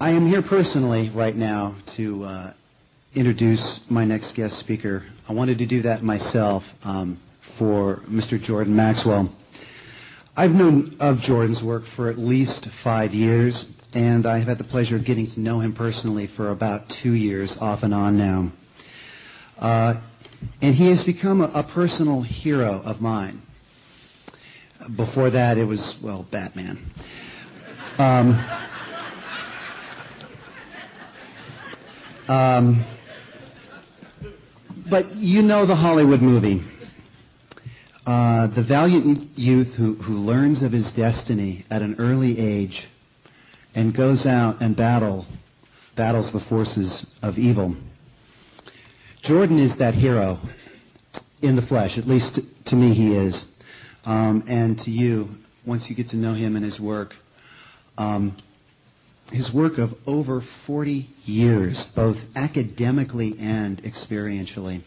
I am here personally right now to introduce my next guest speaker. I wanted to do that myself for Mr. Jordan Maxwell. I've known of Jordan's work for at least 5 years, and I have had the pleasure of getting to know him personally for about 2 years, off and on now. And he has become a personal hero of mine. Before that, it was, well, Batman. But you know the Hollywood movie. The valiant youth who learns of his destiny at an early age and goes out and battles the forces of evil. Jordan is that hero in the flesh, at least to me he is. And to you, once you get to know him and his work of over 40 years, both academically and experientially.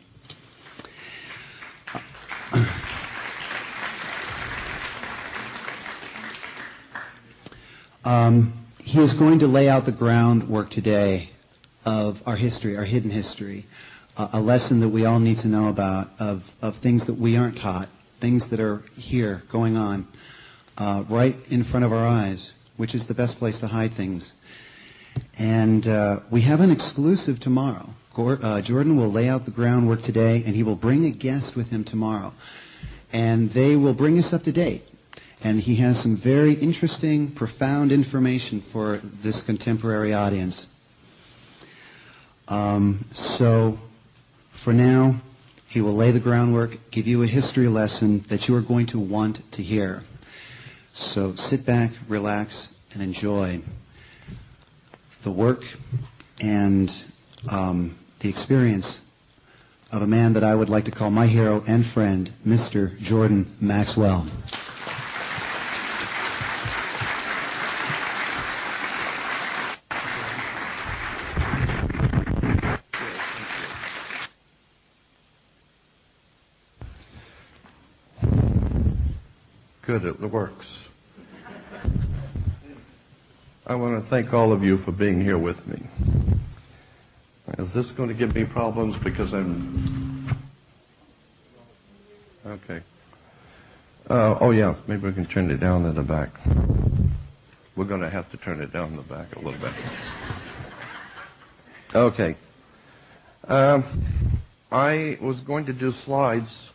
He is going to lay out the groundwork today of our history, our hidden history, a lesson that we all need to know about, of things that we aren't taught, things that are here, going on, right in front of our eyes, which is the best place to hide things. And we have an exclusive tomorrow. Jordan will lay out the groundwork today, and he will bring a guest with him tomorrow. And they will bring us up to date. And he has some very interesting, profound information for this contemporary audience. So, for now, he will lay the groundwork, give you a history lesson that you are going to want to hear. So sit back, relax, and enjoy the work and the experience of a man that I would like to call my hero and friend, Mr. Jordan Maxwell. Good, it works. I want to thank all of you for being here with me. Is this going to give me problems because I'm... Okay. Oh, yeah, maybe we can turn it down in the back. We're going to have to turn it down in the back a little bit. Okay. I was going to do slides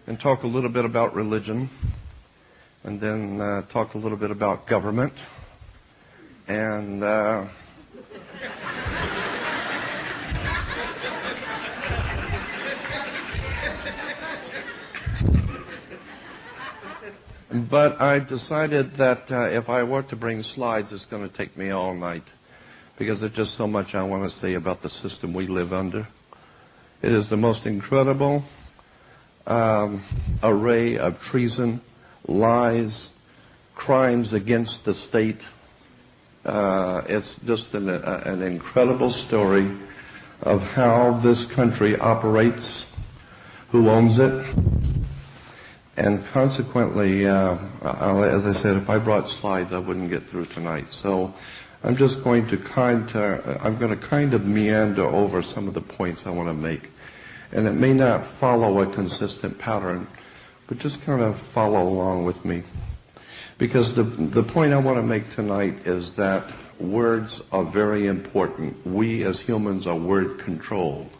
and talk a little bit about religion, and then talk a little bit about government, and but I decided that if I were to bring slides, it's going to take me all night, because there's just so much I want to say about the system we live under. It is the most incredible array of treason, lies, crimes against the state. It's just an incredible story of how this country operates, who owns it, and consequently, as I said, if I brought slides, I wouldn't get through tonight. So I'm just going to kind of meander over some of the points I want to make, and it may not follow a consistent pattern, but just kind of follow along with me. Because the point I want to make tonight is that words are very important. We as humans are word controlled.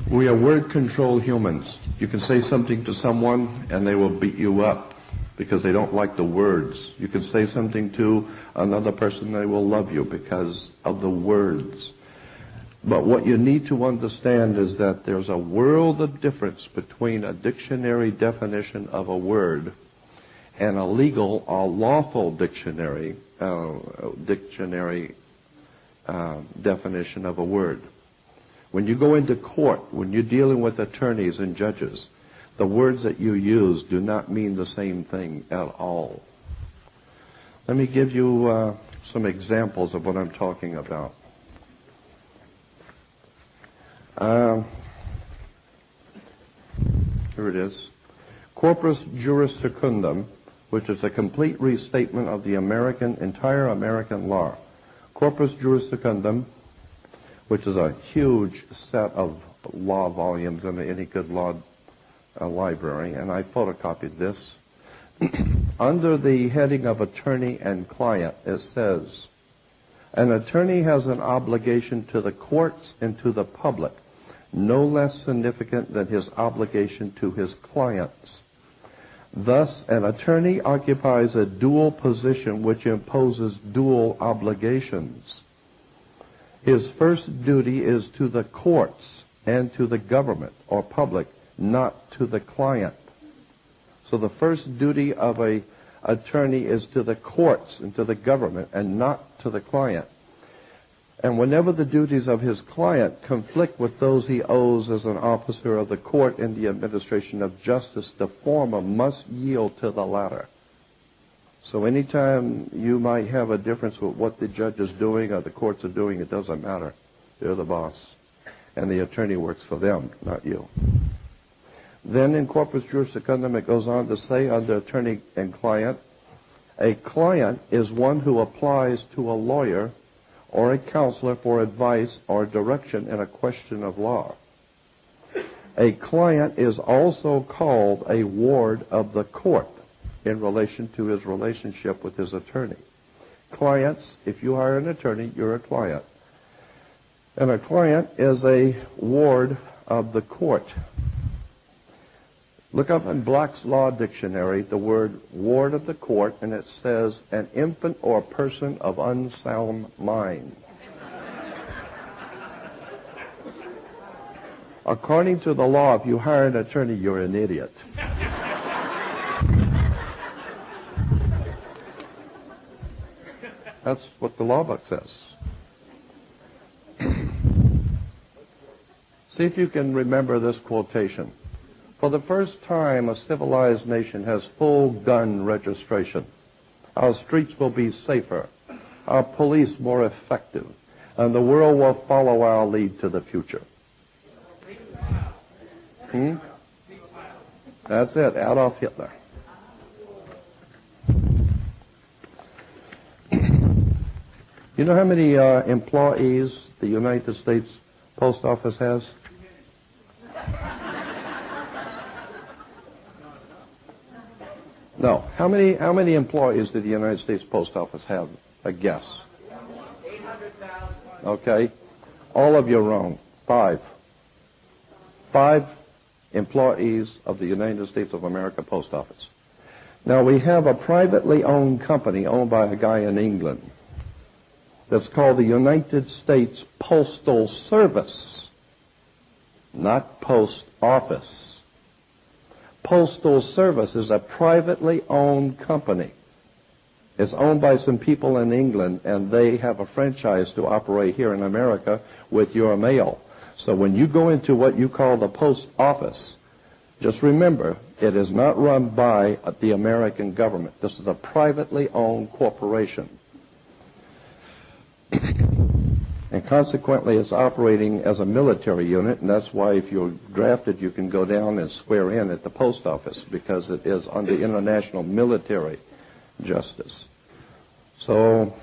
We are word controlled humans. You can say something to someone and they will beat you up because they don't like the words. You can say something to another person and they will love you because of the words. But what you need to understand is that there's a world of difference between a dictionary definition of a word and a legal or lawful dictionary definition of a word. When you go into court, when you're dealing with attorneys and judges, the words that you use do not mean the same thing at all. Let me give you some examples of what I'm talking about. Here it is. Corpus juris secundum, which is a complete restatement of the entire American law. Corpus Juris Secundum, which is a huge set of law volumes in any good law library, and I photocopied this. Under the heading of attorney and client, it says, an attorney has an obligation to the courts and to the public, no less significant than his obligation to his clients. Thus, an attorney occupies a dual position which imposes dual obligations. His first duty is to the courts and to the government or public, not to the client. So the first duty of an attorney is to the courts and to the government and not to the client. And whenever the duties of his client conflict with those he owes as an officer of the court in the administration of justice, the former must yield to the latter. So anytime you might have a difference with what the judge is doing or the courts are doing, it doesn't matter. They're the boss. And the attorney works for them, not you. Then in Corpus Juris Secundum, it goes on to say under attorney and client, a client is one who applies to a lawyer or a counselor for advice or direction in a question of law. A client is also called a ward of the court in relation to his relationship with his attorney. Clients, if you hire an attorney, you're a client. And a client is a ward of the court. Look up in Black's Law Dictionary the word ward of the court, and it says an infant or person of unsound mind. According to the law, if you hire an attorney, you're an idiot. That's what the law book says. See if you can remember this quotation. For the first time, a civilized nation has full gun registration. Our streets will be safer, our police more effective, and the world will follow our lead to the future. That's it, Adolf Hitler. You know how many employees the United States Post Office has? No. How many employees did the United States Post Office have? A guess. 800,000. Okay. All of you are wrong. 5. 5 employees of the United States of America Post Office. Now, we have a privately owned company owned by a guy in England that's called the United States Postal Service, not Post Office. Postal Service is a privately owned company. It's owned by some people in England, and they have a franchise to operate here in America with your mail. So when you go into what you call the post office, just remember, it is not run by the American government. This is a privately owned corporation. And consequently, it's operating as a military unit, and that's why if you're drafted, you can go down and swear in at the post office, because it is under international military justice. So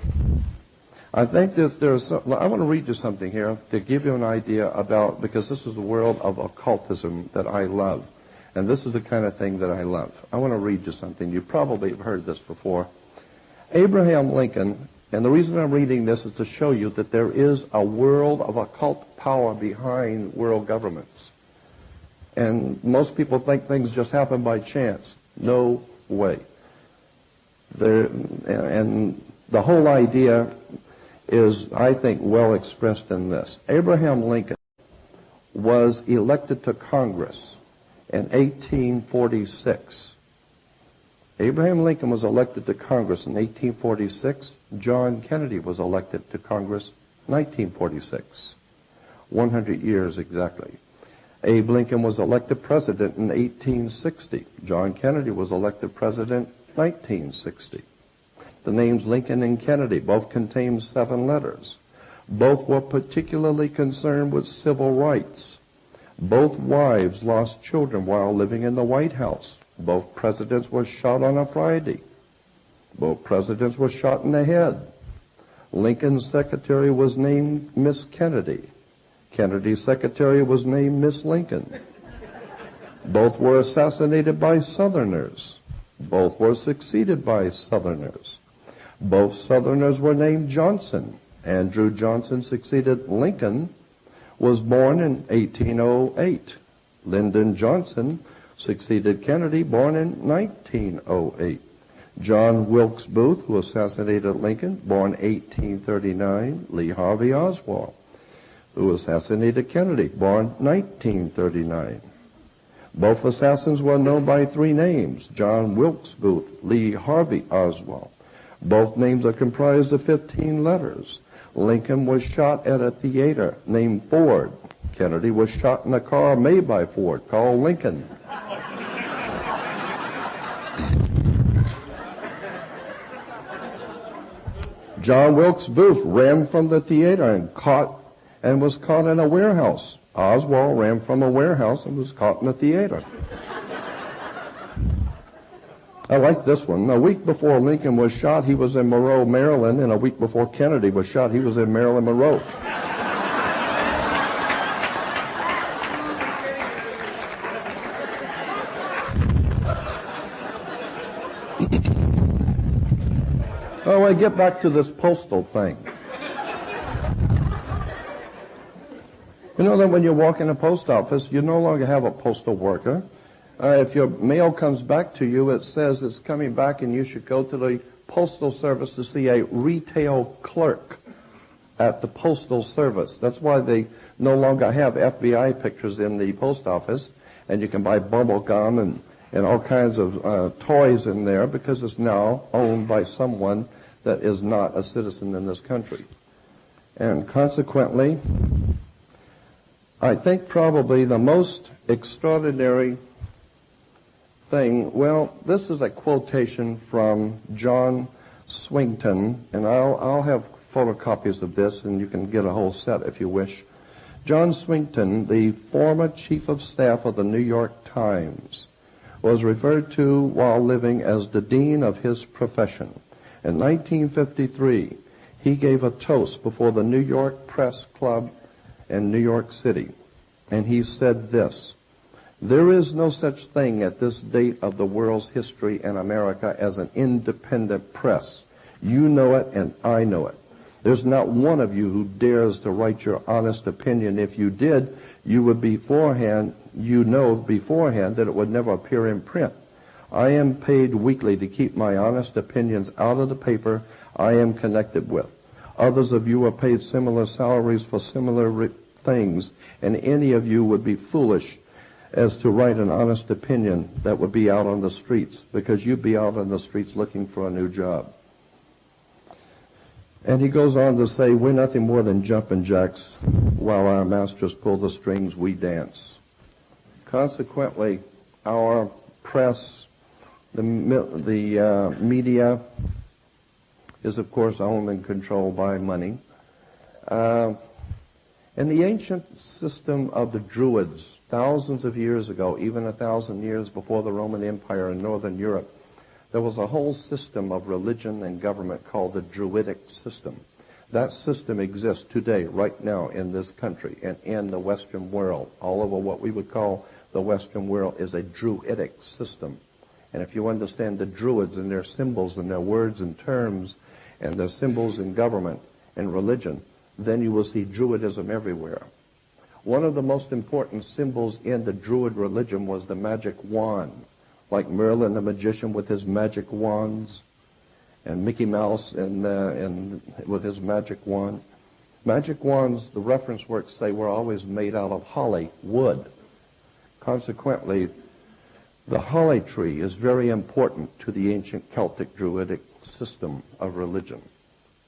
I think there's I want to read you something here to give you an idea about, because this is the world of occultism that I love, and this is the kind of thing that I love. I want to read you something. You probably have heard this before. Abraham Lincoln. And the reason I'm reading this is to show you that there is a world of occult power behind world governments. And most people think things just happen by chance. No way. And the whole idea is, I think, well expressed in this. Abraham Lincoln was elected to Congress in 1846. Abraham Lincoln was elected to Congress in 1846. John Kennedy was elected to Congress in 1946. 100 years exactly. Abe Lincoln was elected president in 1860. John Kennedy was elected president in 1960. The names Lincoln and Kennedy both contain 7 letters. Both were particularly concerned with civil rights. Both wives lost children while living in the White House. Both presidents were shot on a Friday. Both presidents were shot in the head. Lincoln's secretary was named Miss Kennedy. Kennedy's secretary was named Miss Lincoln. Both were assassinated by Southerners. Both were succeeded by Southerners. Both Southerners were named Johnson. Andrew Johnson succeeded Lincoln, was born in 1808. Lyndon Johnson succeeded Kennedy, born in 1908. John Wilkes Booth, who assassinated Lincoln, born 1839. Lee Harvey Oswald, who assassinated Kennedy, born 1939. Both assassins were known by three names: John Wilkes Booth, Lee Harvey Oswald. Both names are comprised of 15 letters. Lincoln was shot at a theater named Ford. Kennedy was shot in a car made by Ford called Lincoln. John Wilkes Booth ran from the theater and was caught in a warehouse. Oswald ran from a warehouse and was caught in the theater. I like this one. A week before Lincoln was shot, he was in Monroe, Maryland, and a week before Kennedy was shot, he was in Maryland, Monroe. Oh, I get back to this postal thing. You know that when you walk in a post office, you no longer have a postal worker. If your mail comes back to you, it says it's coming back and you should go to the Postal Service to see a retail clerk at the Postal Service. That's why they no longer have FBI pictures in the post office, and you can buy bubble gum and all kinds of toys in there, because it's now owned by someone that is not a citizen in this country. And consequently, I think probably the most extraordinary thing, well, this is a quotation from John Swington, and I'll have photocopies of this, and you can get a whole set if you wish. John Swington, the former chief of staff of the New York Times, was referred to while living as the dean of his profession. In 1953, he gave a toast before the New York Press Club in New York City, and he said this: "There is no such thing at this date of the world's history in America as an independent press. You know it and I know it. There's not one of you who dares to write your honest opinion. If you did, you would beforehand that it would never appear in print. I am paid weekly to keep my honest opinions out of the paper I am connected with. Others of you are paid similar salaries for similar things, and any of you would be foolish as to write an honest opinion that would be out on the streets, because you'd be out on the streets looking for a new job." And he goes on to say, "We're nothing more than jumping jacks. While our masters pull the strings, we dance." Consequently, our press, the media, is of course owned and controlled by money. In the ancient system of the Druids, thousands of years ago, even 1,000 years before the Roman Empire in Northern Europe, there was a whole system of religion and government called the Druidic system. That system exists today, right now, in this country and in the Western world. All over what we would call the Western world is a Druidic system. And if you understand the Druids and their symbols and their words and terms and their symbols in government and religion, then you will see Druidism everywhere. One of the most important symbols in the Druid religion was the magic wand, like Merlin the magician with his magic wands, and Mickey Mouse with his magic wand. Magic wands, the reference works say, were always made out of holly wood. Consequently, the holly tree is very important to the ancient Celtic Druidic system of religion.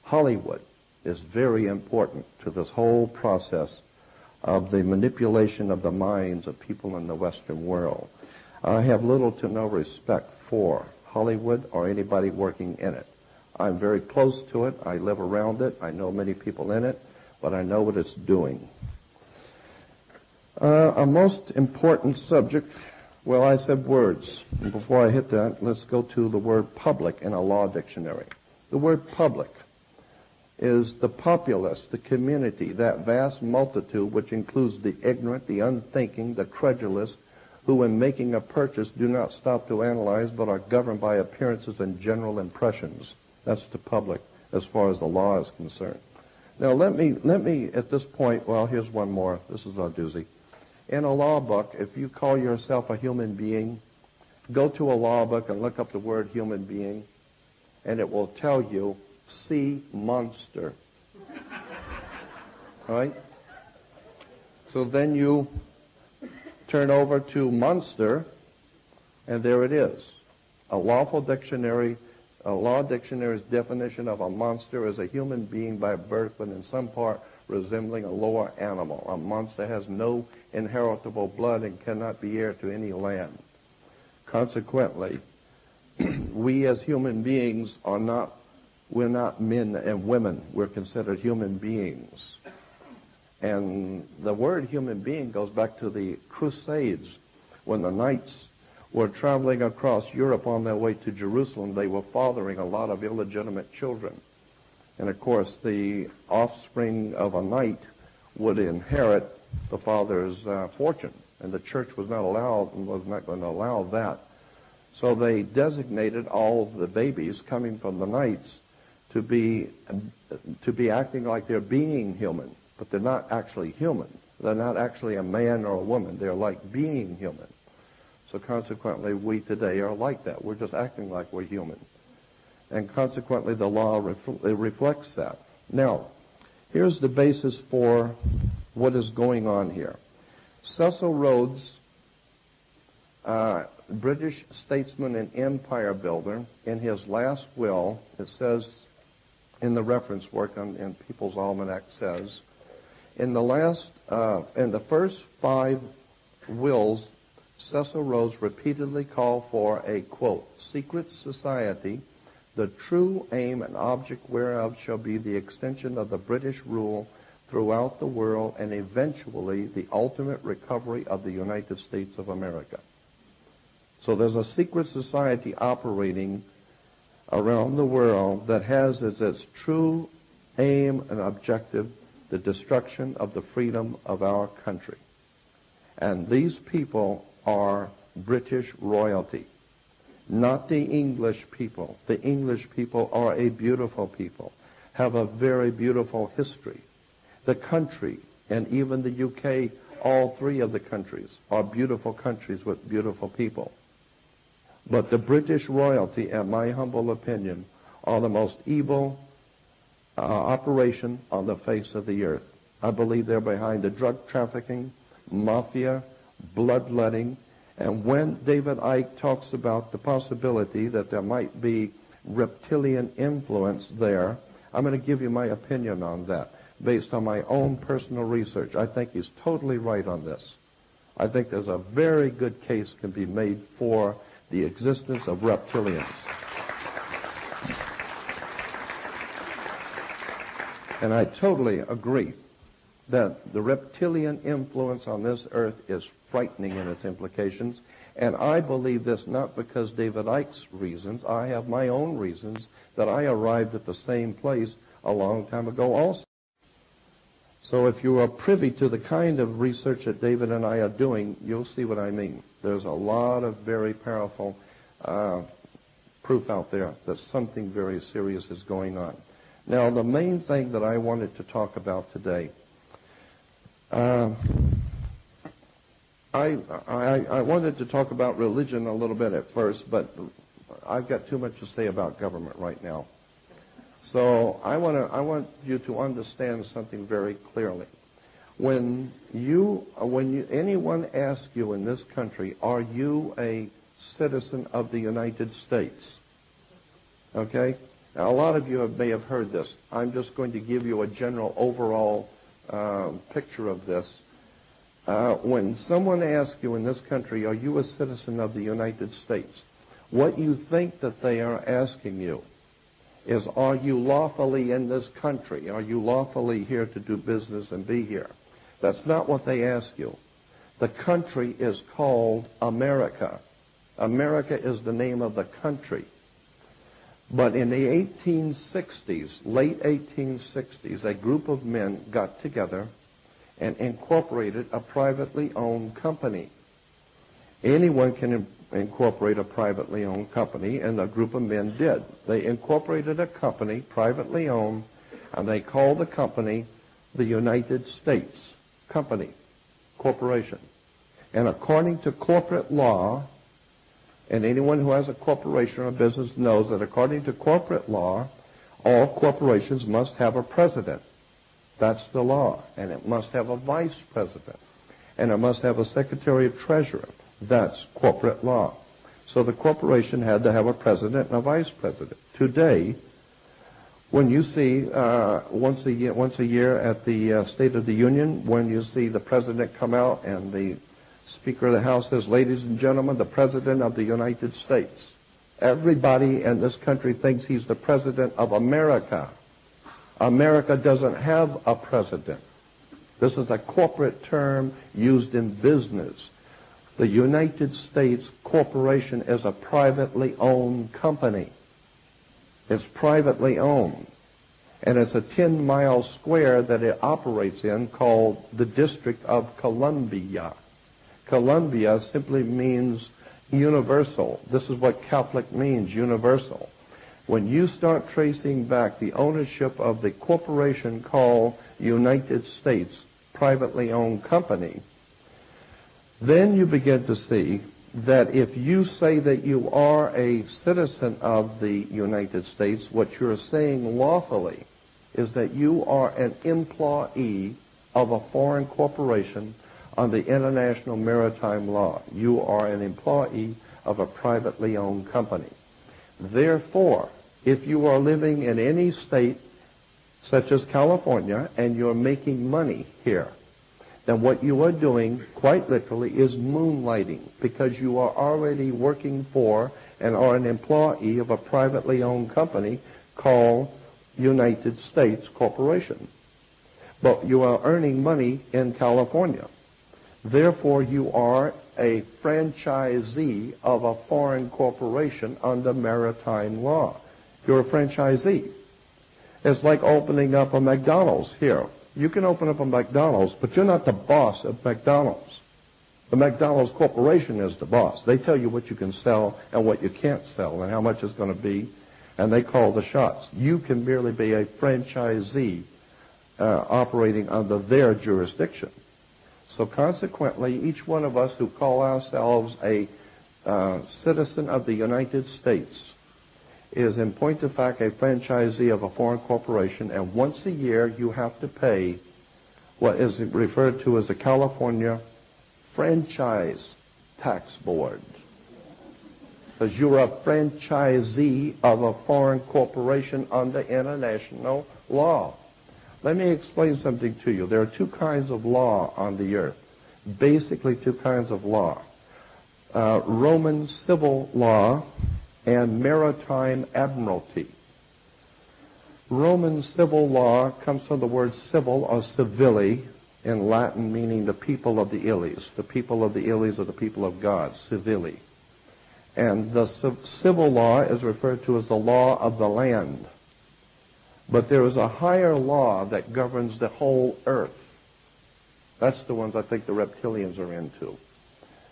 Hollywood is very important to this whole process of the manipulation of the minds of people in the Western world. I have little to no respect for Hollywood or anybody working in it. I'm very close to it. I live around it. I know many people in it, but I know what it's doing. A most important subject, well, I said words. And before I hit that, let's go to the word public in a law dictionary. The word public is the populace, the community, that vast multitude which includes the ignorant, the unthinking, the credulous, who in making a purchase do not stop to analyze but are governed by appearances and general impressions. That's the public as far as the law is concerned. Now let me at this point, well, here's one more. This is a doozy. In a law book, if you call yourself a human being, go to a law book and look up the word human being, and it will tell you, see monster. All right? So then you turn over to monster, and there it is. A law dictionary's definition of a monster is a human being by birth, but in some part resembling a lower animal. A monster has no inheritable blood and cannot be heir to any land. Consequently, we as human beings we're not men and women. We're considered human beings. And the word human being goes back to the Crusades. When the knights were traveling across Europe on their way to Jerusalem, they were fathering a lot of illegitimate children. And of course, the offspring of a knight would inherit the father's fortune. And the church was not going to allow that. So they designated all the babies coming from the knights to be acting like they're being human, but they're not actually human. They're not actually a man or a woman. They're like being human. So consequently, we today are like that. We're just acting like we're human. And consequently, the law reflects that. Now, here's the basis for what is going on here. Cecil Rhodes, British statesman and empire builder, in his last will, it says in the reference work in People's Almanac says, in the first 5 wills, Cecil Rhodes repeatedly called for a, quote, secret society, the true aim and object whereof shall be the extension of the British rule throughout the world and eventually the ultimate recovery of the United States of America. So there's a secret society operating around the world that has as its true aim and objective the destruction of the freedom of our country. And these people are British royalty, not the English people. The English people are a beautiful people, have a very beautiful history. The country, and even the UK, all 3 of the countries are beautiful countries with beautiful people. But the British royalty, in my humble opinion, are the most evil operation on the face of the earth. I believe they're behind the drug trafficking, mafia, bloodletting, and when David Icke talks about the possibility that there might be reptilian influence there, I'm going to give you my opinion on that based on my own personal research. I think he's totally right on this. I think there's a very good case can be made for the existence of reptilians. And I totally agree that the reptilian influence on this earth is frightening in its implications. And I believe this not because David Icke's reasons. I have my own reasons that I arrived at the same place a long time ago also. So if you are privy to the kind of research that David and I are doing, you'll see what I mean. There's a lot of very powerful proof out there that something very serious is going on. Now, the main thing that I wanted to talk about today, I wanted to talk about religion a little bit at first, but I've got too much to say about government right now. So I want you to understand something very clearly. When anyone asks you in this country, are you a citizen of the United States? Okay? Now, a lot of you may have heard this. I'm just going to give you a general overall picture of this. When someone asks you in this country, are you a citizen of the United States? What you think that they are asking you is, are you lawfully in this country? Are you lawfully here to do business and be here? That's not what they ask you. The country is called America. America is the name of the country. But in the 1860s, late 1860s, a group of men got together and incorporated a privately owned company. Anyone can incorporate a privately owned company, and a group of men did. They incorporated a company, privately owned, and they called the company the United States Company, Corporation. And according to corporate law, and anyone who has a corporation or a business knows that according to corporate law, all corporations must have a president. That's the law. And it must have a vice president. And it must have a secretary of treasury. That's corporate law. So the corporation had to have a president and a vice president. Today, when you see once a year at the State of the Union, when you see the president come out and the Speaker of the House says, "Ladies and gentlemen, the President of the United States." Everybody in this country thinks he's the President of America. America doesn't have a president. This is a corporate term used in business. The United States Corporation is a privately owned company. It's privately owned. And it's a 10-mile square that it operates in called the District of Columbia. Columbia simply means universal. This is what Catholic means, universal. When you start tracing back the ownership of the corporation called United States privately owned company, then you begin to see that if you say that you are a citizen of the United States, what you're saying lawfully is that you are an employee of a foreign corporation under international maritime law. You are an employee of a privately owned company. Therefore, if you are living in any state such as California and you're making money here, then what you are doing, quite literally, is moonlighting, because you are already working for and are an employee of a privately owned company called United States Corporation. But you are earning money in California. Therefore, you are a franchisee of a foreign corporation under maritime law. You're a franchisee. It's like opening up a McDonald's here. You can open up a McDonald's, but you're not the boss of McDonald's. The McDonald's Corporation is the boss. They tell you what you can sell and what you can't sell and how much it's going to be, and they call the shots. You can merely be a franchisee operating under their jurisdiction. So consequently, each one of us who call ourselves a citizen of the United States is in point of fact a franchisee of a foreign corporation, and once a year you have to pay what is referred to as the California Franchise Tax Board, because you're a franchisee of a foreign corporation under international law. Let me explain something to you. There are two kinds of law on the earth, basically two kinds of law. Roman civil law and maritime admiralty. Roman civil law comes from the word civil or civili in Latin, meaning the people of the Illies. The people of the Illies are the people of God, civili. And the civil law is referred to as the law of the land. But there is a higher law that governs the whole earth. That's the ones I think the reptilians are into.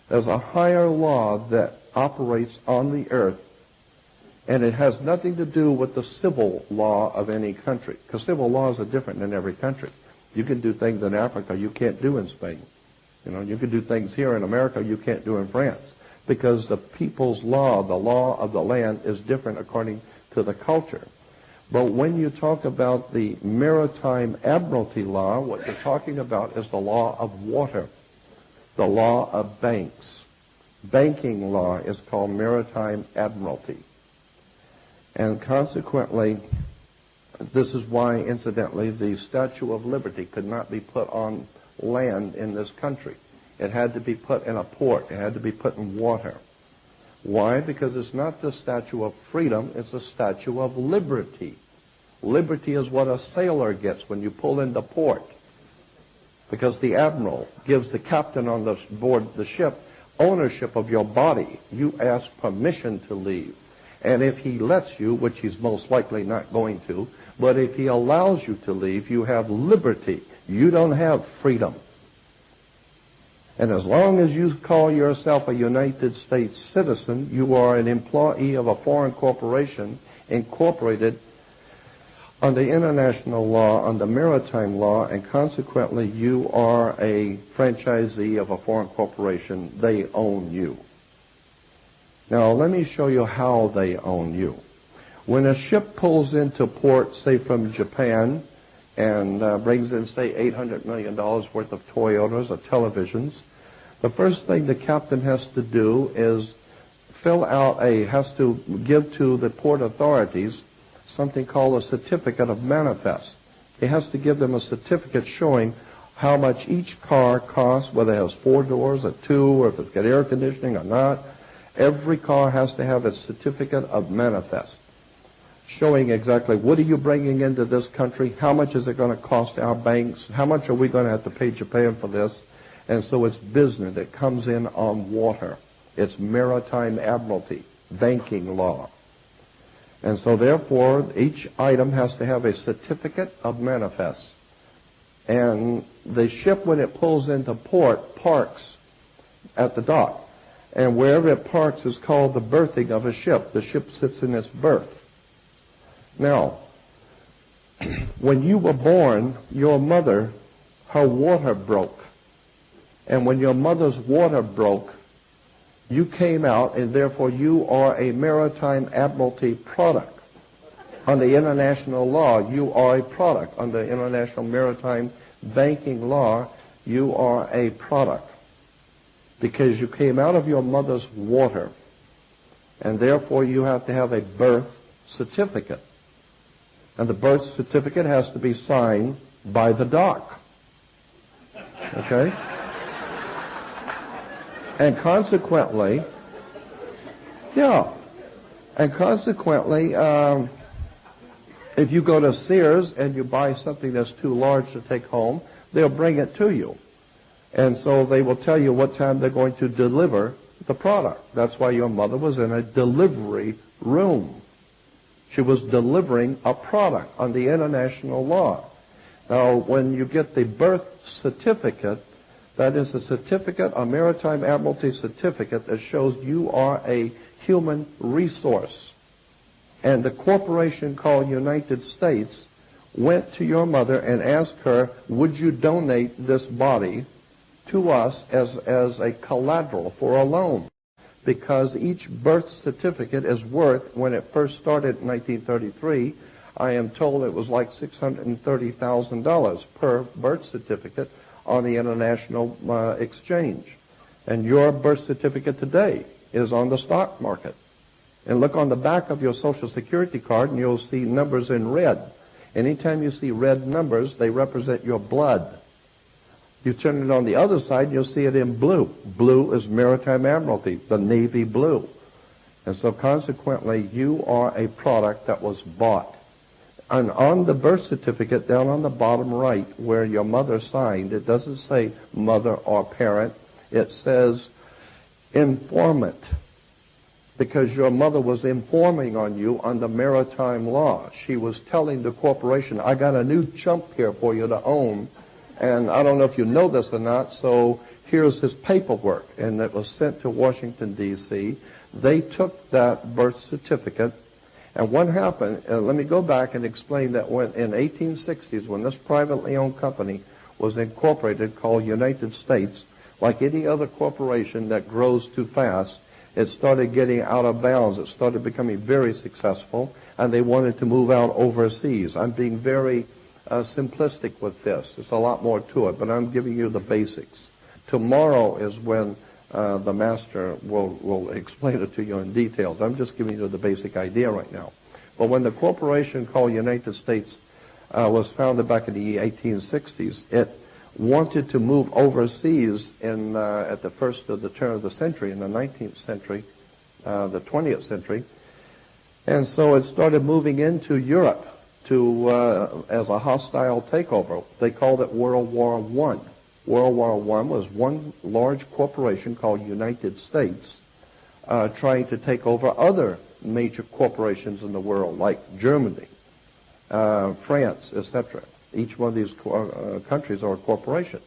There's a higher law that operates on the earth, and it has nothing to do with the civil law of any country, because civil laws are different in every country. You can do things in Africa you can't do in Spain. You can do things here in America you can't do in France, because the people's law, the law of the land, is different according to the culture. But when you talk about the maritime admiralty law, what you're talking about is the law of water, the law of banks. Banking law is called maritime admiralty. And consequently, this is why, incidentally, the Statue of Liberty could not be put on land in this country. It had to be put in a port. It had to be put in water. Why? Because it's not the Statue of Freedom, it's the Statue of Liberty. Liberty is what a sailor gets when you pull into port, because the admiral gives the captain on board the ship ownership of your body. You ask permission to leave. And if he lets you, which he's most likely not going to, but if he allows you to leave, you have liberty. You don't have freedom. And as long as you call yourself a United States citizen, you are an employee of a foreign corporation incorporated under international law, under maritime law, and consequently you are a franchisee of a foreign corporation. They own you. Now let me show you how they own you. When a ship pulls into port, say from Japan, and brings in, say, $800 million worth of Toyotas or televisions, the first thing the captain has to do is has to give to the port authorities something called a certificate of manifest. He has to give them a certificate showing how much each car costs, whether it has 4 doors or 2, or if it's got air conditioning or not. Every car has to have its certificate of manifest, showing exactly what are you bringing into this country, how much is it going to cost our banks, how much are we going to have to pay Japan for this. And so it's business. It comes in on water. It's maritime admiralty, banking law. And so therefore, each item has to have a certificate of manifest. And the ship, when it pulls into port, parks at the dock. And wherever it parks is called the berthing of a ship. The ship sits in its berth. Now, when you were born, your mother, her water broke. And when your mother's water broke, you came out, and therefore you are a maritime admiralty product. Under international law, you are a product. Under international maritime banking law, you are a product. Because you came out of your mother's water. And therefore you have to have a birth certificate. And the birth certificate has to be signed by the doc. Okay? And consequently, if you go to Sears and you buy something that's too large to take home, they'll bring it to you. And so they will tell you what time they're going to deliver the product. That's why your mother was in a delivery room. She was delivering a product under international law. Now, when you get the birth certificate, that is a certificate, a maritime admiralty certificate that shows you are a human resource. And the corporation called United States went to your mother and asked her, would you donate this body to us as a collateral for a loan? Because each birth certificate is worth, when it first started in 1933, I am told it was like $630,000 per birth certificate on the international exchange. And your birth certificate today is on the stock market. And look on the back of your Social Security card and you'll see numbers in red. Anytime you see red numbers, they represent your blood. You turn it on the other side and you'll see it in blue. Blue is maritime admiralty, the navy blue. And so consequently, you are a product that was bought. And on the birth certificate, down on the bottom right, where your mother signed, it doesn't say mother or parent. It says informant, because your mother was informing on you under maritime law. She was telling the corporation, I got a new chump here for you to own, and I don't know if you know this or not, so here's his paperwork. And it was sent to Washington, D.C. They took that birth certificate. And what happened, let me go back and explain that when in 1860s, when this privately owned company was incorporated called United States, like any other corporation that grows too fast, it started getting out of bounds. It started becoming very successful, and they wanted to move out overseas. I'm being very simplistic with this. There's a lot more to it, but I'm giving you the basics. Tomorrow is when the master will explain it to you in details. I'm just giving you the basic idea right now. But when the corporation called United States was founded back in the 1860s, it wanted to move overseas at the first of the turn of the century, in the 19th century, the 20th century. And so it started moving into Europe as a hostile takeover. They called it World War I. World War I was one large corporation called United States trying to take over other major corporations in the world, like Germany, France, etc. Each one of these countries are a corporation.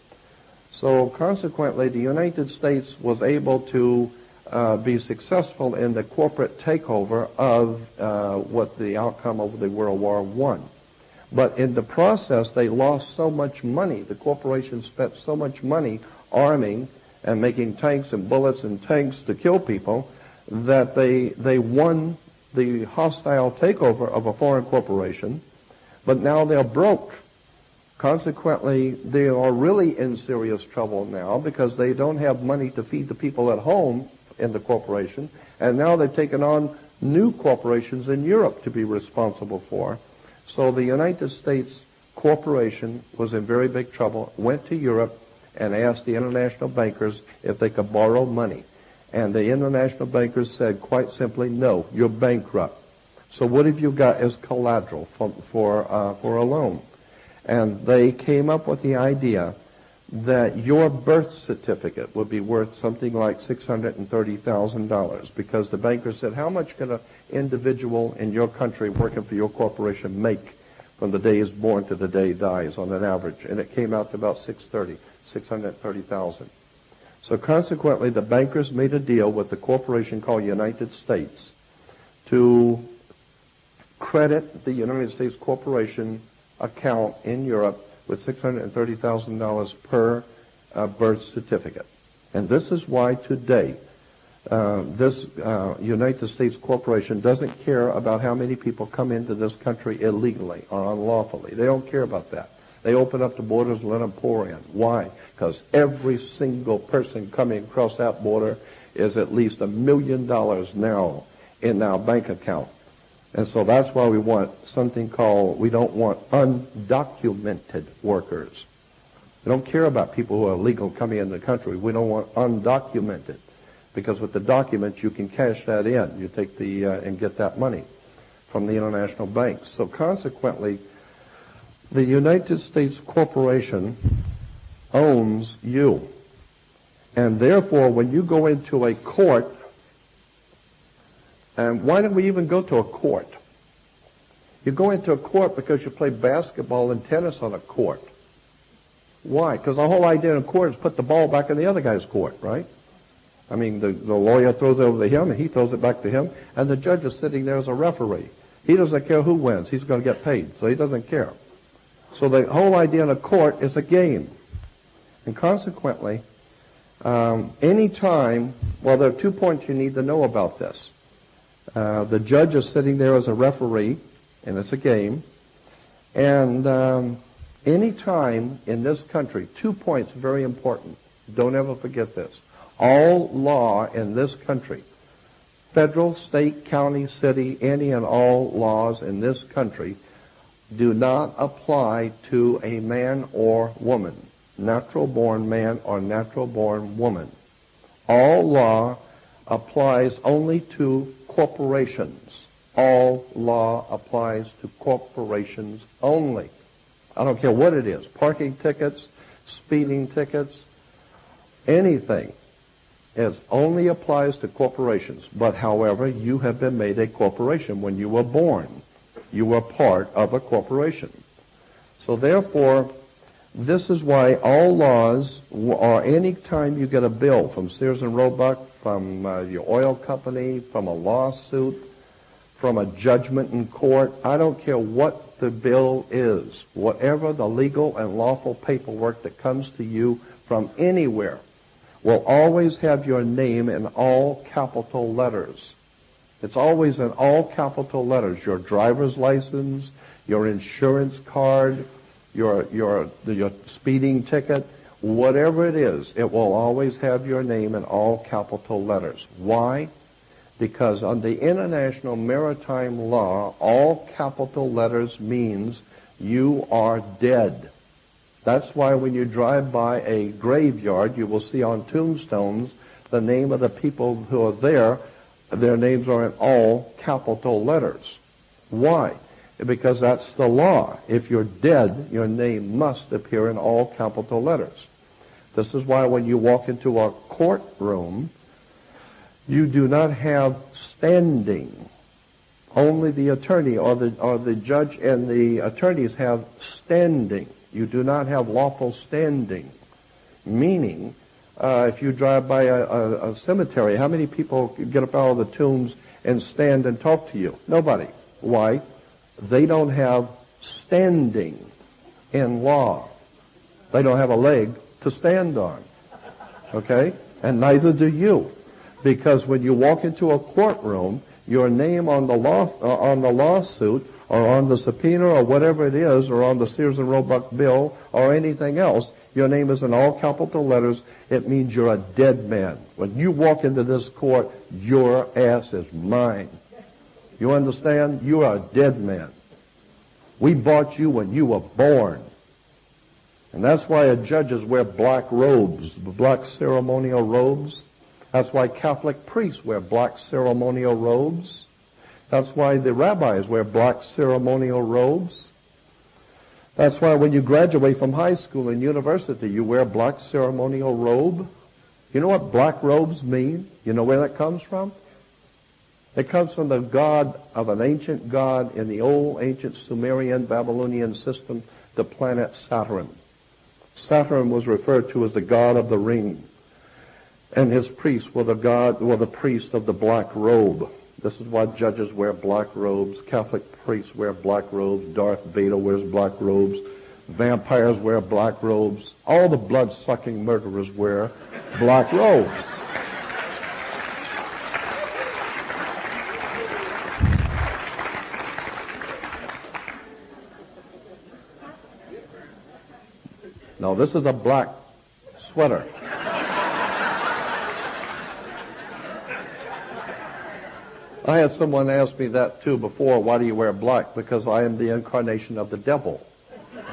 So consequently, the United States was able to be successful in the corporate takeover of what the outcome of the World War I. But in the process, they lost so much money. The corporations spent so much money arming and making tanks and bullets and tanks to kill people that they won the hostile takeover of a foreign corporation, but now they're broke. Consequently, they are really in serious trouble now because they don't have money to feed the people at home in the corporation, and now they've taken on new corporations in Europe to be responsible for. So the United States corporation was in very big trouble, went to Europe and asked the international bankers if they could borrow money. And the international bankers said quite simply, no, you're bankrupt. So what have you got as collateral for a loan? And they came up with the idea that your birth certificate would be worth something like $630,000, because the banker said, how much can an individual in your country working for your corporation make from the day he's born to the day he dies on an average? And it came out to about $630,000. So consequently, the bankers made a deal with the corporation called United States to credit the United States corporation account in Europe with $630,000 per birth certificate. And this is why today this United States corporation doesn't care about how many people come into this country illegally or unlawfully. They don't care about that. They open up the borders and let them pour in. Why? Because every single person coming across that border is at least $1 million now in our bank account. And so that's why we want something called, we don't want undocumented workers. We don't care about people who are illegal coming into the country. We don't want undocumented. Because with the documents, you can cash that in. You take the, and get that money from the international banks. So consequently, the United States corporation owns you. And therefore, when you go into a court, and why don't we even go to a court? You go into a court because you play basketball and tennis on a court. Why? Because the whole idea in a court is put the ball back in the other guy's court, right? I mean, the lawyer throws it over to him, and he throws it back to him, and the judge is sitting there as a referee. He doesn't care who wins. He's going to get paid, so he doesn't care. So the whole idea in a court is a game. And consequently, any time, well, there are 2 points you need to know about this. The judge is sitting there as a referee, and it's a game. And any time in this country, 2 points very important. Don't ever forget this. All law in this country, federal, state, county, city, any and all laws in this country do not apply to a man or woman, natural-born man or natural-born woman. All law applies only to corporations. All law applies to corporations only. I don't care what it is, parking tickets, speeding tickets, anything. It only applies to corporations. But however, you have been made a corporation when you were born. You were part of a corporation. So therefore, this is why all laws, or any time you get a bill from Sears and Roebuck, from your oil company, from a lawsuit, from a judgment in court, I don't care what the bill is, whatever the legal and lawful paperwork that comes to you from anywhere will always have your name in all capital letters. It's always in all capital letters. Your driver's license, your insurance card, your speeding ticket, whatever it is, it will always have your name in all capital letters. Why? Because under international maritime law, all capital letters means you are dead. That's why when you drive by a graveyard, you will see on tombstones the name of the people who are there. Their names are in all capital letters. Why? Because that's the law. If you're dead, your name must appear in all capital letters. This is why when you walk into a courtroom, You do not have standing. Only the attorney or the judge and the attorneys have standing. You do not have lawful standing. Meaning, if you drive by a cemetery, how many people get up out of the tombs and stand and talk to you? Nobody. Why? They don't have standing in law. They don't have a leg to stand on. Okay? And neither do you. Because when you walk into a courtroom, your name on the lawsuit or on the subpoena or whatever it is, or on the Sears and Roebuck bill or anything else, your name is in all capital letters. It means you're a dead man. When you walk into this court, your ass is mine. You understand? You are a dead man. We bought you when you were born. And that's why judges wear black robes, black ceremonial robes. That's why Catholic priests wear black ceremonial robes. That's why the rabbis wear black ceremonial robes. That's why when you graduate from high school and university, you wear a black ceremonial robe. You know what black robes mean? You know where that comes from? It comes from the god of an ancient god in the old ancient Sumerian Babylonian system, the planet Saturn. Saturn was referred to as the god of the ring. And his priests were the priests of the black robe. This is why judges wear black robes. Catholic priests wear black robes. Darth Vader wears black robes. Vampires wear black robes. All the blood-sucking murderers wear black robes. No, this is a black sweater. I had someone ask me that too before, why do you wear black? Because I am the incarnation of the devil.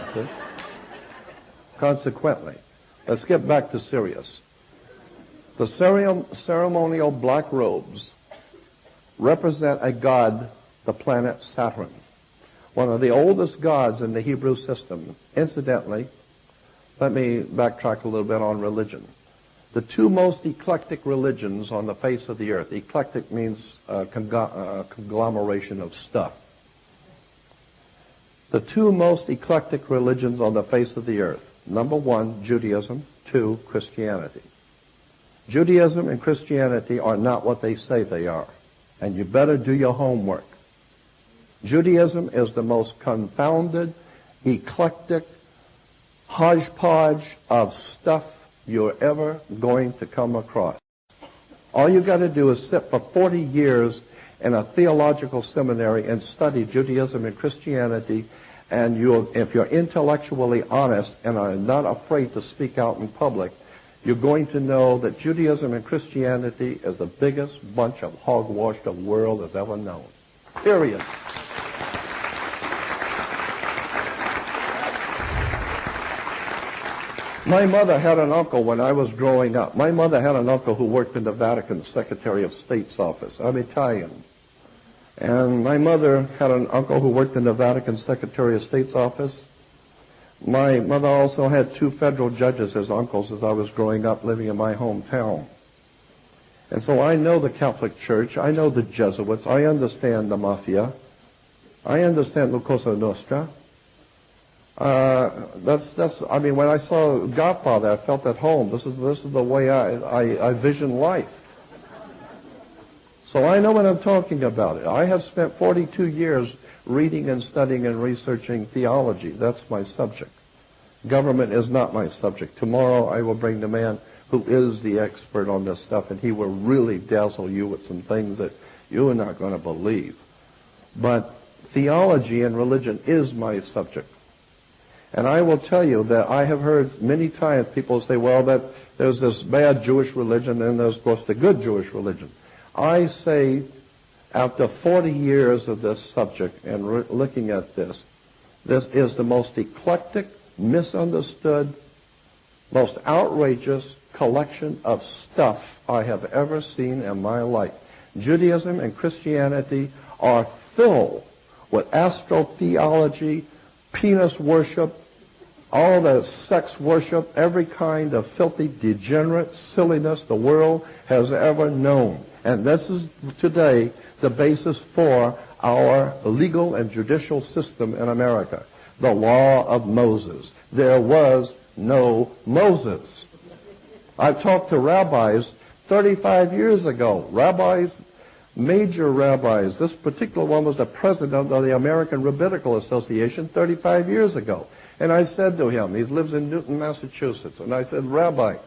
Okay? Consequently, let's get back to serious. The ceremonial black robes represent a god, the planet Saturn, one of the oldest gods in the Hebrew system. Incidentally, let me backtrack a little bit on religion. The two most eclectic religions on the face of the earth. Eclectic means conglomeration of stuff. The two most eclectic religions on the face of the earth. Number one, Judaism. Two, Christianity. Judaism and Christianity are not what they say they are. And you better do your homework. Judaism is the most confounded, eclectic hodgepodge of stuff you're ever going to come across. All you got to do is sit for 40 years in a theological seminary and study Judaism and Christianity, and if you're intellectually honest and are not afraid to speak out in public, you're going to know that Judaism and Christianity is the biggest bunch of hogwash the world has ever known. Period. My mother had an uncle when I was growing up. My mother had an uncle who worked in the Vatican Secretary of State's office. I'm Italian. And my mother had an uncle who worked in the Vatican Secretary of State's office. My mother also had two federal judges as uncles as I was growing up living in my hometown. And so I know the Catholic Church. I know the Jesuits. I understand the Mafia. I understand La Cosa Nostra. I mean, when I saw Godfather, I felt at home. This is the way I vision life. So I know what I'm talking about. I have spent 42 years reading and studying and researching theology. That's my subject. Government is not my subject. Tomorrow I will bring the man who is the expert on this stuff, and he will really dazzle you with some things that you're not going to believe. But theology and religion is my subject. And I will tell you that I have heard many times people say, well, that there's this bad Jewish religion and there's, of course, the good Jewish religion. I say, after 40 years of this subject and looking at this is the most eclectic, misunderstood, most outrageous collection of stuff I have ever seen in my life. Judaism and Christianity are filled with astrotheology, penis worship, all the sex worship, every kind of filthy, degenerate silliness the world has ever known. And this is today the basis for our legal and judicial system in America. The law of Moses. There was no Moses. I've talked to rabbis 35 years ago. Major rabbis. This particular one was the president of the American Rabbinical Association 35 years ago. And I said to him, he lives in Newton, Massachusetts, and I said, Rabbi,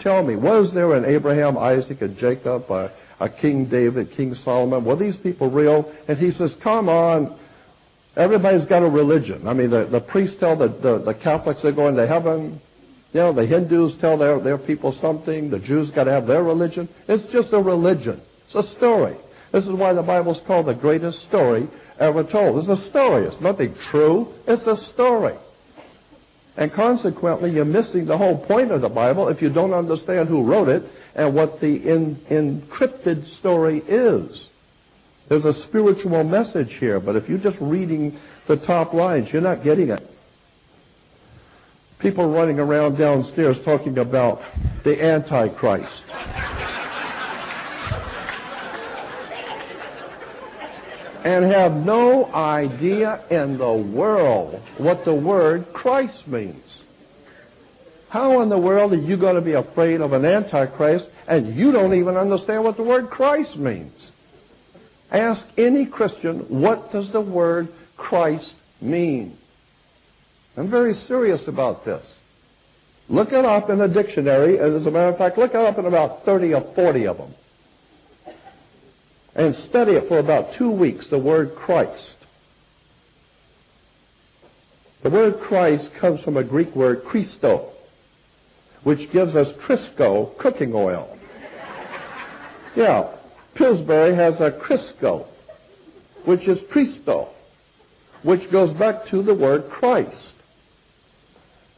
tell me, was there an Abraham, Isaac, and Jacob, a King David, King Solomon? Were these people real? And he says, come on, everybody's got a religion. I mean, the priests tell the Catholics they're going to heaven. You know, the Hindus tell their people something. The Jews got to have their religion. It's just a religion. It's a story. This is why the Bible's called the greatest story ever told. It's a story. It's nothing true. It's a story. And consequently, you're missing the whole point of the Bible if you don't understand who wrote it and what the encrypted story is. There's a spiritual message here, but if you're just reading the top lines, you're not getting it. People running around downstairs talking about the Antichrist. And have no idea in the world what the word Christ means. How in the world are you going to be afraid of an Antichrist and you don't even understand what the word Christ means? Ask any Christian, what does the word Christ mean? I'm very serious about this. Look it up in a dictionary, and as a matter of fact, look it up in about 30 or 40 of them. And study it for about 2 weeks, the word Christ. The word Christ comes from a Greek word Christo, which gives us Crisco cooking oil. Yeah, Pillsbury has a Crisco, which is Christo, which goes back to the word Christ.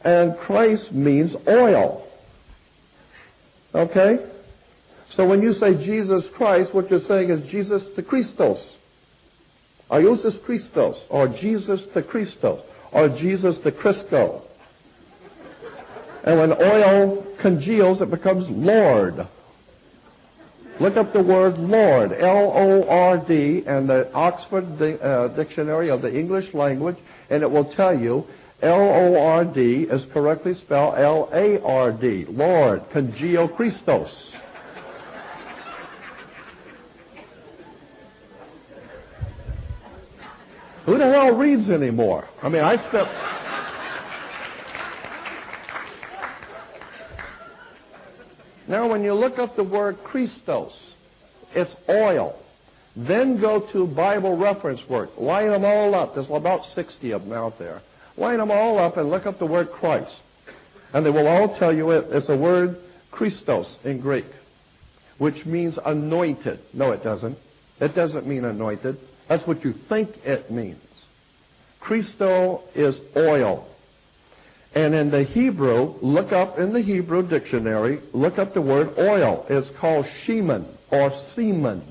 And Christ means oil. Okay? So when you say Jesus Christ, what you're saying is Jesus the Christos. Or Jesus Christos. Or Jesus the Christos. Or Jesus the Crisco. And when oil congeals, it becomes Lord. Look up the word Lord. L-O-R-D, and the Oxford Dictionary of the English Language, and it will tell you L-O-R-D is correctly spelled L-A-R-D. Lord. Congeal Christos. Who the hell reads anymore? I mean, I spent... Now, when you look up the word Christos, it's oil. Then go to Bible reference work. Line them all up. There's about 60 of them out there. Line them all up and look up the word Christ. And they will all tell you it's a word Christos in Greek, which means anointed. No, it doesn't. It doesn't mean anointed. That's what you think it means. Christo is oil. And in the Hebrew, look up in the Hebrew dictionary, look up the word oil. It's called shemen or semen.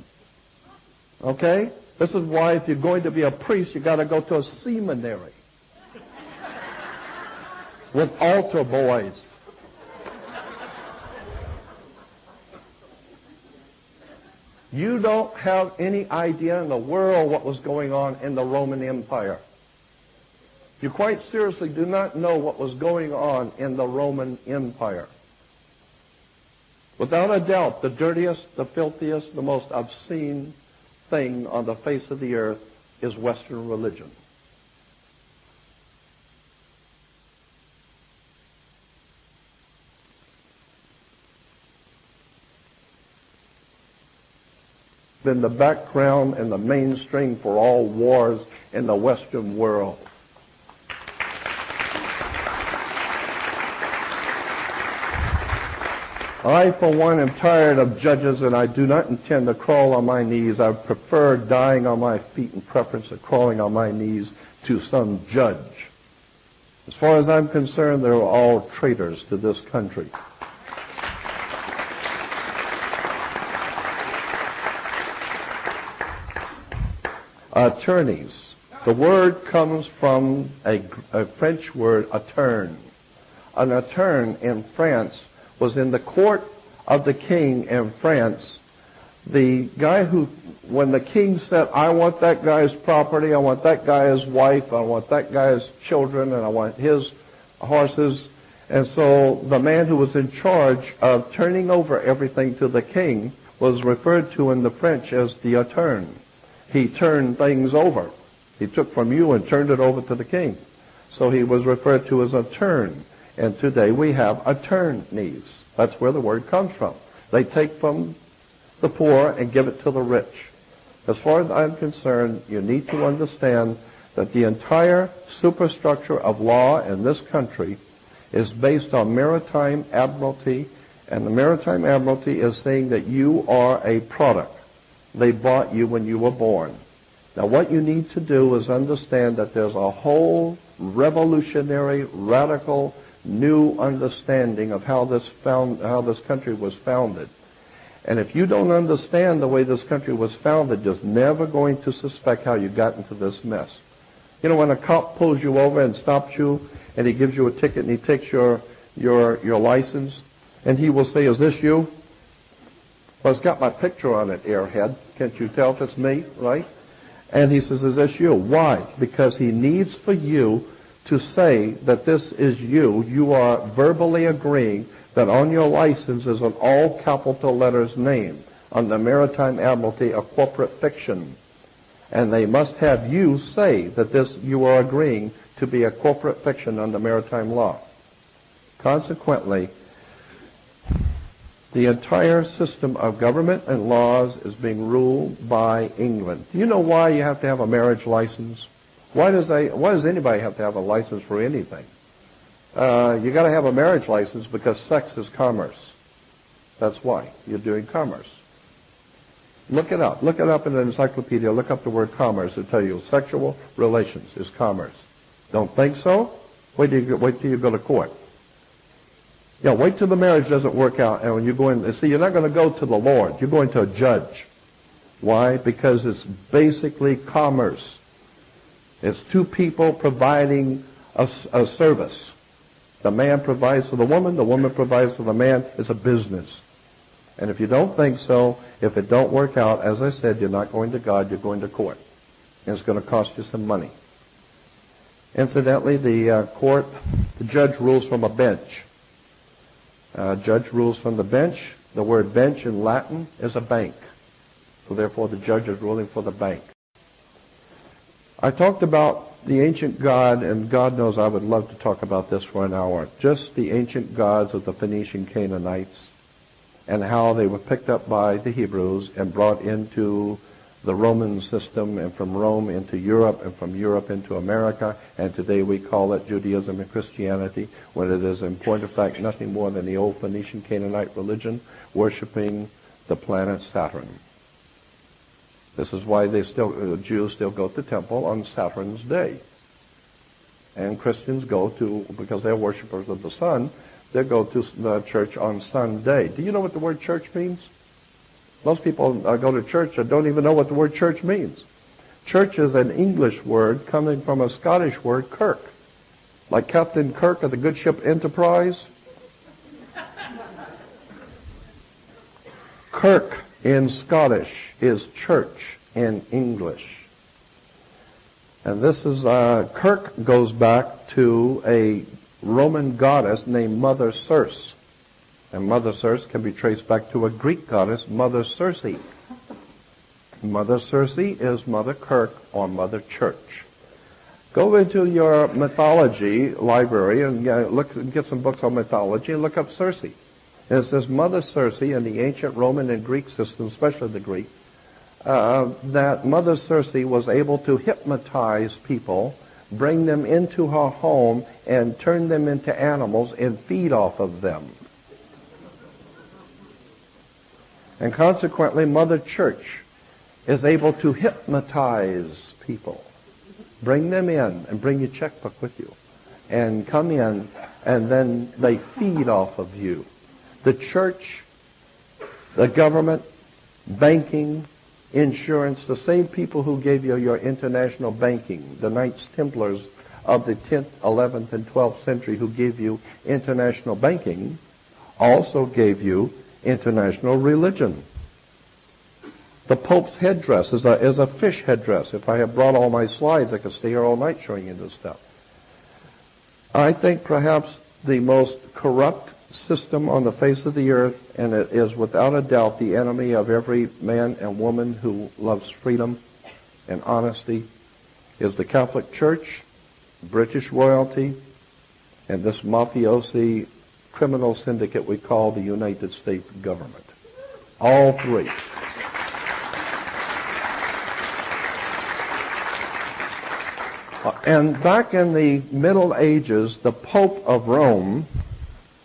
Okay? This is why if you're going to be a priest, you got to go to a seminary with altar boys. You don't have any idea in the world what was going on in the Roman Empire. You quite seriously do not know what was going on in the Roman Empire. Without a doubt, the dirtiest, the filthiest, the most obscene thing on the face of the earth is Western religion. Been the background and the mainstream for all wars in the Western world. I, for one, am tired of judges, and I do not intend to crawl on my knees. I prefer dying on my feet in preference to crawling on my knees to some judge. As far as I'm concerned, they're all traitors to this country. Attorneys. The word comes from a French word, attorne. An attorne in France was in the court of the king in France The guy who, when the king said, I want that guy's property, I want that guy's wife, I want that guy's children, and I want his horses. And so the man who was in charge of turning over everything to the king was referred to in the French as the attorney. He turned things over. He took from you and turned it over to the king. So he was referred to as attorney. And today we have attorneys. That's where the word comes from. They take from the poor and give it to the rich. As far as I'm concerned, you need to understand that the entire superstructure of law in this country is based on maritime admiralty, and the maritime admiralty is saying that you are a product. They bought you when you were born. Now what you need to do is understand that there's a whole revolutionary, radical, new understanding of how this country was founded. And if you don't understand the way this country was founded, you're never going to suspect how you got into this mess. You know, when a cop pulls you over and stops you, and he gives you a ticket and he takes your license, and he will say, is this you? Well, it's got my picture on it, airhead. Can't you tell if it's me, right? And he says, is this you? Why? Because he needs for you to say that this is you. You are verbally agreeing that on your license is an all capital letters name. On the Maritime Admiralty, a corporate fiction. And they must have you say that this you are agreeing to be a corporate fiction under maritime law. Consequently, the entire system of government and laws is being ruled by England. Do you know why you have to have a marriage license? Why does anybody have to have a license for anything? You got to have a marriage license because sex is commerce. That's why. You're doing commerce. Look it up. Look it up in the encyclopedia. Look up the word commerce. It'll tell you sexual relations is commerce. Don't think so? Wait till you go to court. Yeah, wait till the marriage doesn't work out, and when you go in, see, you're not going to go to the Lord. You're going to a judge. Why? Because it's basically commerce. It's two people providing a service. The man provides for the woman provides for the man. It's a business. And if you don't think so, if it don't work out, as I said, you're not going to God, you're going to court. And it's going to cost you some money. Incidentally, the judge rules from a bench. Judge rules from the bench. The word bench in Latin is a bank. So therefore the judge is ruling for the bank. I talked about the ancient God, and God knows I would love to talk about this for an hour. Just the ancient gods of the Phoenician Canaanites and how they were picked up by the Hebrews and brought into the Roman system, and from Rome into Europe, and from Europe into America, and today we call it Judaism and Christianity, when it is in point of fact nothing more than the old Phoenician Canaanite religion worshiping the planet Saturn. This is why Jews still go to the temple on Saturn's day. And Christians go to, because they're worshipers of the sun, they go to the church on Sunday. Do you know what the word church means? Most people go to church and don't even know what the word church means. Church is an English word coming from a Scottish word, kirk. Like Captain Kirk of the good ship Enterprise. Kirk in Scottish is church in English. And this is, Kirk goes back to a Roman goddess named Mother Circe. And Mother Circe can be traced back to a Greek goddess, Mother Circe. Mother Circe is Mother Kirk or Mother Church. Go into your mythology library and get some books on mythology and look up Circe. And it says Mother Circe in the ancient Roman and Greek system, especially the Greek, that Mother Circe was able to hypnotize people, bring them into her home, and turn them into animals and feed off of them. And consequently, Mother Church is able to hypnotize people. Bring them in and bring your checkbook with you. And come in, and then they feed off of you. The church, the government, banking, insurance, the same people who gave you your international banking, the Knights Templars of the 10th, 11th, and 12th century who gave you international banking, also gave you international religion. The Pope's headdress is a fish headdress. If I had brought all my slides, I could stay here all night showing you this stuff. I think perhaps the most corrupt system on the face of the earth, and it is without a doubt the enemy of every man and woman who loves freedom and honesty, is the Catholic Church, British royalty, and this mafiosi criminal syndicate we call the United States government. All three. And back in the Middle Ages, the Pope of Rome,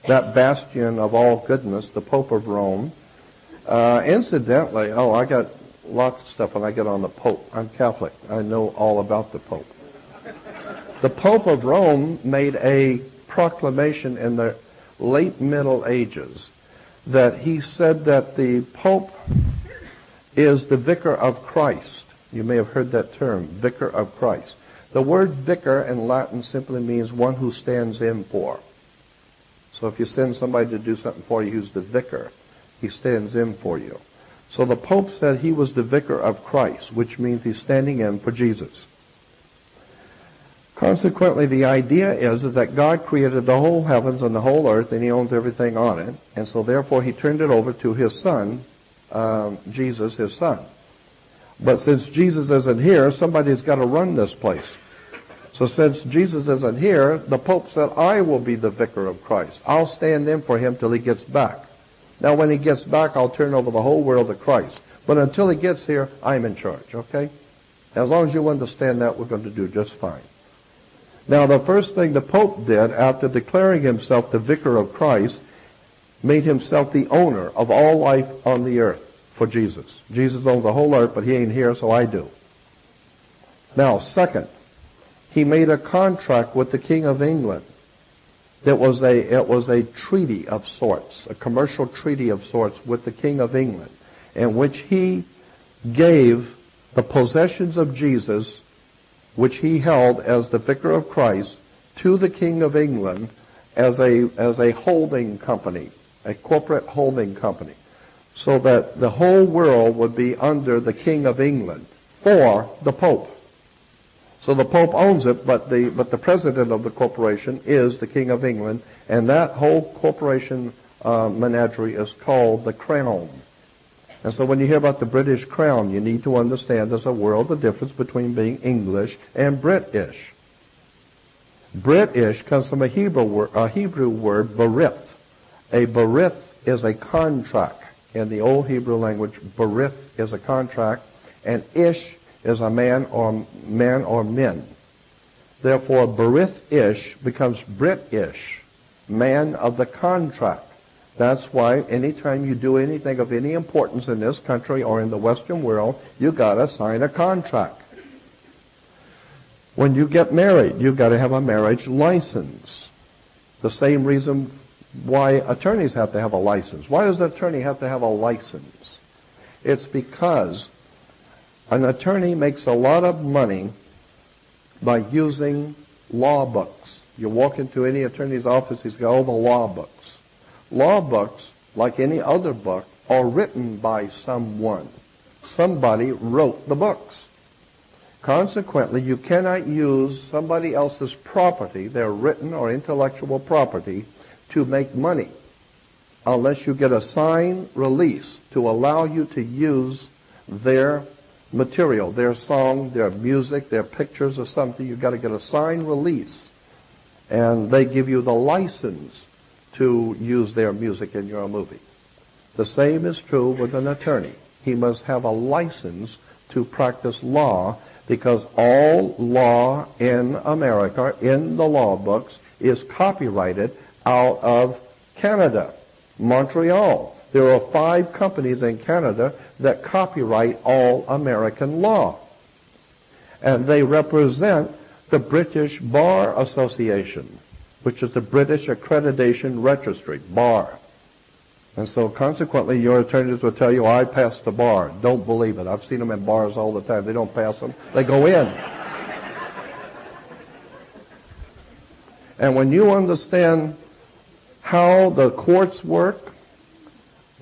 that bastion of all goodness, the Pope of Rome, incidentally, I got lots of stuff when I get on the Pope. I'm Catholic. I know all about the Pope. The Pope of Rome made a proclamation in the late Middle Ages that he said that the Pope is the vicar of Christ. You may have heard that term, vicar of Christ. The word vicar in Latin simply means one who stands in for. So if you send somebody to do something for you who's the vicar, he stands in for you. So the Pope said he was the vicar of Christ, which means he's standing in for Jesus. Consequently, the idea is that God created the whole heavens and the whole earth, and he owns everything on it. And so therefore he turned it over to his son, Jesus, his son. But since Jesus isn't here, somebody's got to run this place. So since Jesus isn't here, the Pope said, I will be the vicar of Christ. I'll stand in for him till he gets back. Now when he gets back, I'll turn over the whole world to Christ. But until he gets here, I'm in charge, okay? As long as you understand that, we're going to do just fine. Now the first thing the Pope did after declaring himself the vicar of Christ, made himself the owner of all life on the earth for Jesus. Jesus owns the whole earth, but he ain't here, so I do. Now, second, he made a contract with the King of England. It was a treaty of sorts, a commercial treaty of sorts with the King of England, in which he gave the possessions of Jesus, which he held as the vicar of Christ, to the King of England as a holding company, a corporate holding company, so that the whole world would be under the King of England for the Pope. So the Pope owns it, but the president of the corporation is the King of England, and that whole corporation menagerie is called the Crown. And so when you hear about the British Crown, you need to understand there's a world of difference between being English and British. British comes from a Hebrew word, berith. A berith is a contract. In the old Hebrew language, berith is a contract, and ish is a man or men. Therefore, berith-ish becomes British, man of the contract. That's why anytime you do anything of any importance in this country or in the Western world, you got to sign a contract. When you get married, you've got to have a marriage license. The same reason why attorneys have to have a license. Why does the attorney have to have a license? It's because an attorney makes a lot of money by using law books. You walk into any attorney's office, he's got all the law books. Law books, like any other book, are written by someone. Somebody wrote the books. Consequently, you cannot use somebody else's property, their written or intellectual property, to make money unless you get a signed release to allow you to use their material, their song, their music, their pictures or something. You've got to get a signed release, and they give you the license to use their music in your movie. The same is true with an attorney. He must have a license to practice law, because all law in America, in the law books, is copyrighted out of Canada, Montreal. There are 5 companies in Canada that copyright all American law. And they represent the British Bar Association, which is the British Accreditation Registry, BAR. And so consequently, your attorneys will tell you, I passed the bar. Don't believe it. I've seen them in bars all the time. They don't pass them. They go in. And when you understand how the courts work,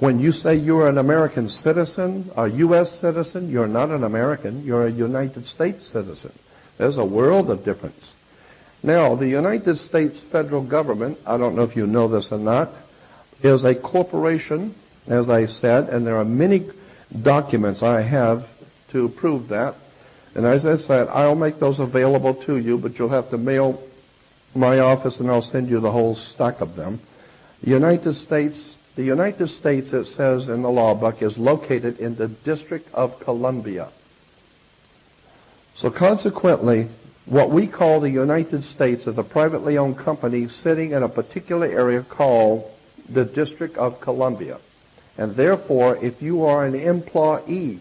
When you say you're an American citizen, a U.S. citizen, you're not an American, you're a United States citizen. There's a world of difference. Now, the United States federal government, I don't know if you know this or not, is a corporation, as I said, and there are many documents I have to prove that. And as I said, I'll make those available to you, but you'll have to mail my office and I'll send you the whole stack of them. The United States, it says in the law book, is located in the District of Columbia. So consequently, what we call the United States is a privately owned company sitting in a particular area called the District of Columbia. And therefore, if you are an employee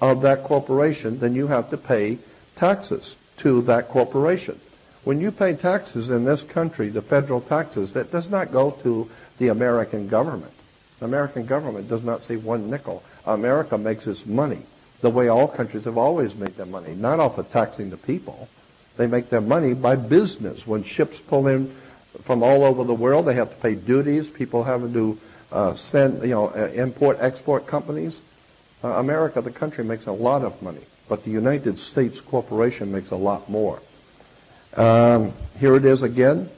of that corporation, then you have to pay taxes to that corporation. When you pay taxes in this country, the federal taxes, that does not go to the American government. The American government does not see one nickel. America makes its money the way all countries have always made their money, not off of taxing the people. They make their money by business. When ships pull in from all over the world, they have to pay duties. People have to import, export companies. America, the country, makes a lot of money, but the United States corporation makes a lot more. Here it is again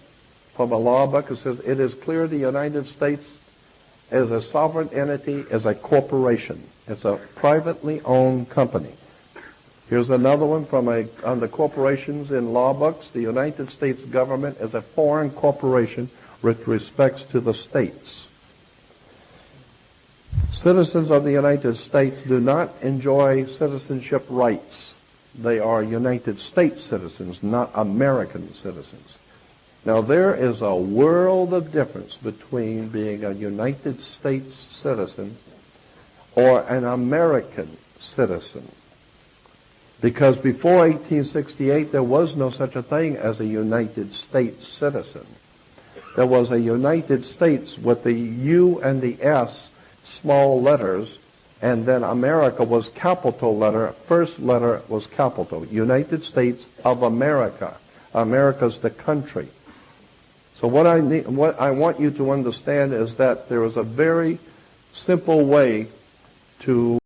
from a law book. It says, it is clear the United States is a sovereign entity, is a corporation. It's a privately owned company. Here's another one from on the corporations in law books. The United States government is a foreign corporation with respects to the states. Citizens of the United States do not enjoy citizenship rights. They are United States citizens, not American citizens. Now, there is a world of difference between being a United States citizen or an American citizen. Because before 1868, there was no such a thing as a United States citizen. There was a United States with the U and the S, small letters, and then America was capital letter. First letter was capital. United States of America. America's the country. So what I want you to understand is that there is a very simple way to